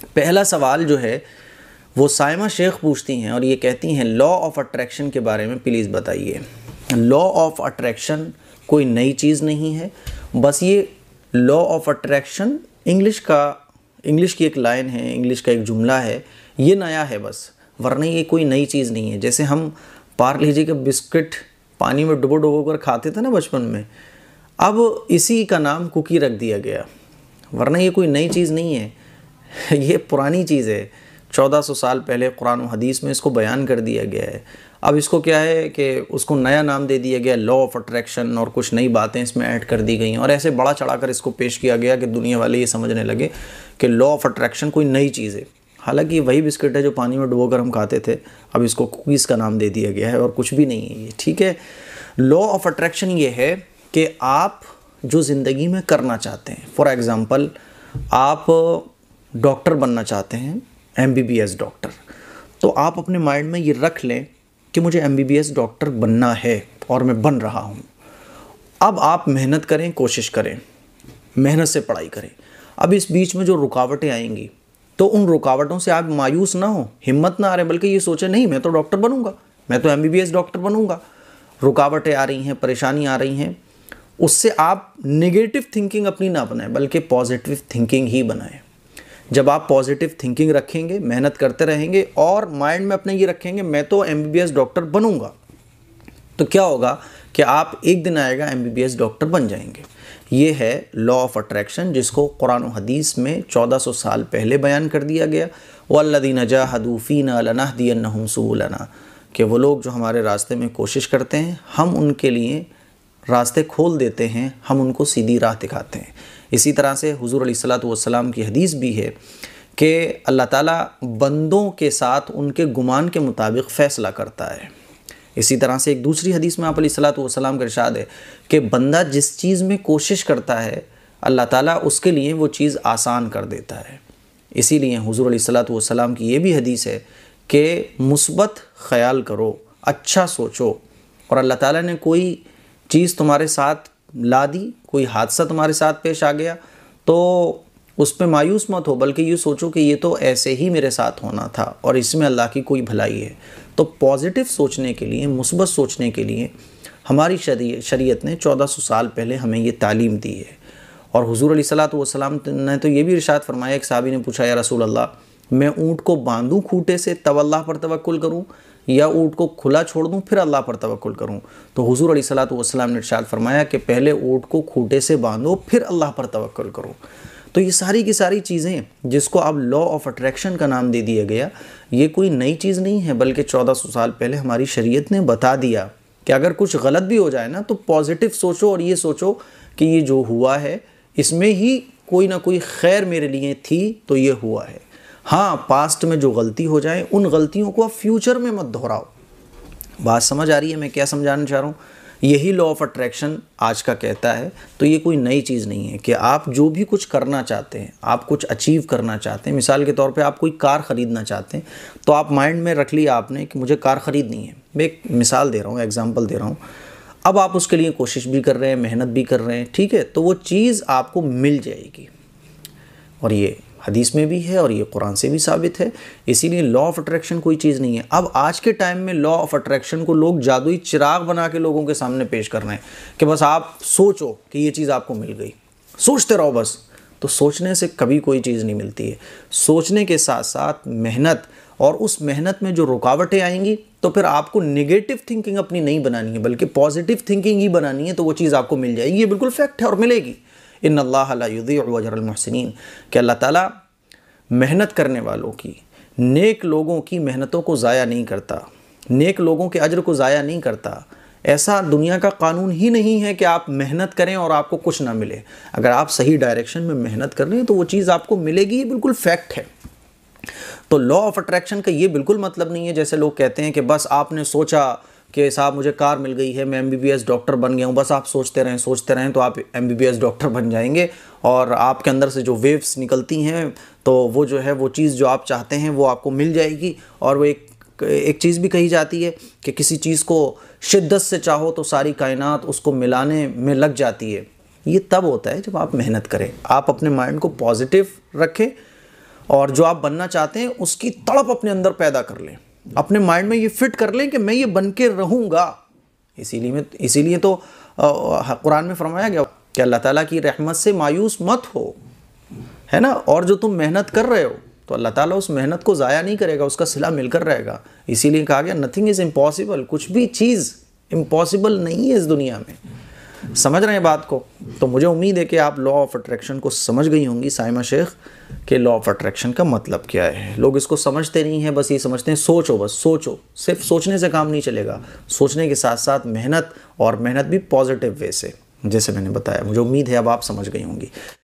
पहला सवाल जो है वो साइमा शेख पूछती हैं और ये कहती हैं लॉ ऑफ अट्रैक्शन के बारे में प्लीज़ बताइए। लॉ ऑफ अट्रैक्शन कोई नई चीज़ नहीं है, बस ये लॉ ऑफ अट्रैक्शन इंग्लिश की एक लाइन है, इंग्लिश का एक जुमला है, ये नया है बस, वरना ये कोई नई चीज़ नहीं है। जैसे हम पार्ले-जी का बिस्किट पानी में डुबो कर खाते थे ना बचपन में, अब इसी का नाम कुकी रख दिया गया, वरना ये कोई नई चीज़ नहीं है, ये पुरानी चीज़ है। 1400 साल पहले कुरान और हदीस में इसको बयान कर दिया गया है। अब इसको क्या है कि उसको नया नाम दे दिया गया लॉ ऑफ अट्रैक्शन, और कुछ नई बातें इसमें ऐड कर दी गई हैं और ऐसे बड़ा चढ़ाकर इसको पेश किया गया कि दुनिया वाले ये समझने लगे कि लॉ ऑफ अट्रैक्शन कोई नई चीज़ है। हालांकि वही बिस्किट है जो पानी में डुबोकर हम खाते थे, अब इसको कुकीज़ का नाम दे दिया गया है और कुछ भी नहीं है ये, ठीक है। लॉ ऑफ अट्रैक्शन ये है कि आप जो ज़िंदगी में करना चाहते हैं, फॉर एग्ज़ाम्पल आप डॉक्टर बनना चाहते हैं, MBBS डॉक्टर, तो आप अपने माइंड में ये रख लें कि मुझे MBBS डॉक्टर बनना है और मैं बन रहा हूँ। अब आप मेहनत करें, कोशिश करें, मेहनत से पढ़ाई करें। अब इस बीच में जो रुकावटें आएंगी तो उन रुकावटों से आप मायूस ना हो, हिम्मत ना आ रहे, बल्कि ये सोचें नहीं मैं तो डॉक्टर बनूंगा, मैं तो MBBS डॉक्टर बनूंगा। रुकावटें आ रही हैं, परेशानी आ रही हैं, उससे आप नेगेटिव थिंकिंग अपनी ना बनाएं, बल्कि पॉजिटिव थिंकिंग ही बनाएं। जब आप पॉजिटिव थिंकिंग रखेंगे, मेहनत करते रहेंगे और माइंड में अपने ये रखेंगे मैं तो MBBS डॉक्टर बनूंगा, तो क्या होगा कि आप एक दिन आएगा MBBS डॉक्टर बन जाएंगे। ये है लॉ ऑफ अट्रैक्शन, जिसको कुरान और हदीस में 1400 साल पहले बयान कर दिया गया। वल्लज़ीना जाहदू फ़ीना लनहदियन्नहुम सुबुलना, कि वो लोग जो हमारे रास्ते में कोशिश करते हैं हम उनके लिए रास्ते खोल देते हैं, हम उनको सीधी राह दिखाते हैं। इसी तरह से हुज़ूर अलैहिस्सलातु वस्सलाम की हदीस भी है कि अल्लाह ताला बंदों के साथ उनके गुमान के मुताबिक फ़ैसला करता है। इसी तरह से एक दूसरी हदीस में आप अलैहिस्सलातु वस्सलाम का इरशाद है कि बंदा जिस चीज़ में कोशिश करता है अल्लाह ताला उसके लिए वो चीज़ आसान कर देता है। इसीलिए हुज़ूर अलैहिस्सलातु वस्सलाम की ये भी हदीस है कि मुस्बत ख़याल करो, अच्छा सोचो, और अल्लाह ताला ने कोई चीज़ तुम्हारे साथ ला दी, कोई हादसा तुम्हारे साथ पेश आ गया, तो उस पर मायूस मत हो, बल्कि ये सोचो कि ये तो ऐसे ही मेरे साथ होना था और इसमें अल्लाह की कोई भलाई है। तो पॉजिटिव सोचने के लिए, मुस्बत सोचने के लिए हमारी शरीयत ने 1400 साल पहले हमें ये तालीम दी है। और हुज़ूर अलैहिस्सलातु वस्सलाम ने तो ये भी इरशाद फरमाया, एक सहाबी ने पूछा या रसूल अल्लाह, मैं ऊँट को बांधूँ खूँटे से तब अल्लाह पर तवक्कुल करूँ, या ऊँट को खुला छोड़ दूँ फिर अल्लाह पर तवक्कुल करूँ? तो हुज़ूर अलैहिस्सलातु वस्सलाम ने इरशाद फरमाया कि पहले ऊँट को खूँटे से बांधो फिर अल्लाह पर तवक्कुल करो। तो ये सारी की सारी चीज़ें जिसको अब लॉ ऑफ अट्रैक्शन का नाम दे दिया गया, ये कोई नई चीज़ नहीं है, बल्कि 1400 साल पहले हमारी शरीयत ने बता दिया कि अगर कुछ गलत भी हो जाए ना तो पॉजिटिव सोचो और ये सोचो कि ये जो हुआ है इसमें ही कोई ना कोई खैर मेरे लिए थी तो ये हुआ है। हाँ, पास्ट में जो गलती हो जाए उन गलतियों को आप फ्यूचर में मत दोहराओ। बात समझ आ रही है मैं क्या समझाना चाह रहा हूँ? यही लॉ ऑफ अट्रैक्शन आज का कहता है। तो ये कोई नई चीज़ नहीं है कि आप जो भी कुछ करना चाहते हैं, आप कुछ अचीव करना चाहते हैं, मिसाल के तौर पे आप कोई कार ख़रीदना चाहते हैं, तो आप माइंड में रख लिया आपने कि मुझे कार ख़रीदनी है। मैं एक मिसाल दे रहा हूँ, एग्जाम्पल दे रहा हूँ। अब आप उसके लिए कोशिश भी कर रहे हैं, मेहनत भी कर रहे हैं, ठीक है, तो वो चीज़ आपको मिल जाएगी। और ये हदीस में भी है और ये कुरान से भी साबित है। इसीलिए लॉ ऑफ अट्रैक्शन कोई चीज़ नहीं है। अब आज के टाइम में लॉ ऑफ अट्रैक्शन को लोग जादुई चिराग बना के लोगों के सामने पेश कर रहे हैं कि बस आप सोचो कि ये चीज़ आपको मिल गई, सोचते रहो बस। तो सोचने से कभी कोई चीज़ नहीं मिलती है। सोचने के साथ साथ मेहनत, और उस मेहनत में जो रुकावटें आएंगी तो फिर आपको नेगेटिव थिंकिंग अपनी नहीं बनानी है, बल्कि पॉजिटिव थिंकिंग ही बनानी है, तो वो चीज़ आपको मिल जाएगी। ये बिल्कुल फैक्ट है और मिलेगी। इन्नल्लाह ला युज़ीअु अजरल मुहसिनीन, कि अल्लाह ताला मेहनत करने वालों की, नेक लोगों की मेहनतों को ज़ाया नहीं करता, नेक लोगों के अजर को ज़ाया नहीं करता। ऐसा दुनिया का कानून ही नहीं है कि आप मेहनत करें और आपको कुछ ना मिले। अगर आप सही डायरेक्शन में मेहनत कर रहे हैं तो वो चीज़ आपको मिलेगी, ये बिल्कुल फैक्ट है। तो लॉ ऑफ अट्रैक्शन का ये बिल्कुल मतलब नहीं है जैसे लोग कहते हैं कि बस आपने सोचा कि साहब मुझे कार मिल गई है, मैं MBBS डॉक्टर बन गया हूँ, बस आप सोचते रहें तो आप MBBS डॉक्टर बन जाएंगे, और आपके अंदर से जो वेव्स निकलती हैं तो वो जो है वो चीज़ जो आप चाहते हैं वो आपको मिल जाएगी। और वो एक चीज़ भी कही जाती है कि किसी चीज़ को शिद्दत से चाहो तो सारी कायनात उसको मिलाने में लग जाती है। ये तब होता है जब आप मेहनत करें, आप अपने माइंड को पॉजिटिव रखें और जो आप बनना चाहते हैं उसकी तड़प अपने अंदर पैदा कर लें, अपने माइंड में ये फिट कर लें कि मैं ये बन के रहूँगा। इसीलिए तो कुरान में फरमाया गया कि अल्लाह ताला की रहमत से मायूस मत हो, है ना। और जो तुम मेहनत कर रहे हो तो अल्लाह ताला उस मेहनत को ज़ाया नहीं करेगा, उसका सिला मिलकर रहेगा। इसीलिए कहा गया नथिंग इज़ इम्पॉसिबल, कुछ भी चीज़ इम्पॉसिबल नहीं है इस दुनिया में। समझ रहे हैं बात को? तो मुझे उम्मीद है कि आप लॉ ऑफ अट्रैक्शन को समझ गई होंगी साइमा शेख के लॉ ऑफ अट्रैक्शन का मतलब क्या है। लोग इसको समझते नहीं हैं, बस ये समझते हैं सोचो, बस सोचो। सिर्फ सोचने से काम नहीं चलेगा, सोचने के साथ साथ मेहनत, और मेहनत भी पॉजिटिव वे से, जैसे मैंने बताया। मुझे उम्मीद है अब आप समझ गई होंगी।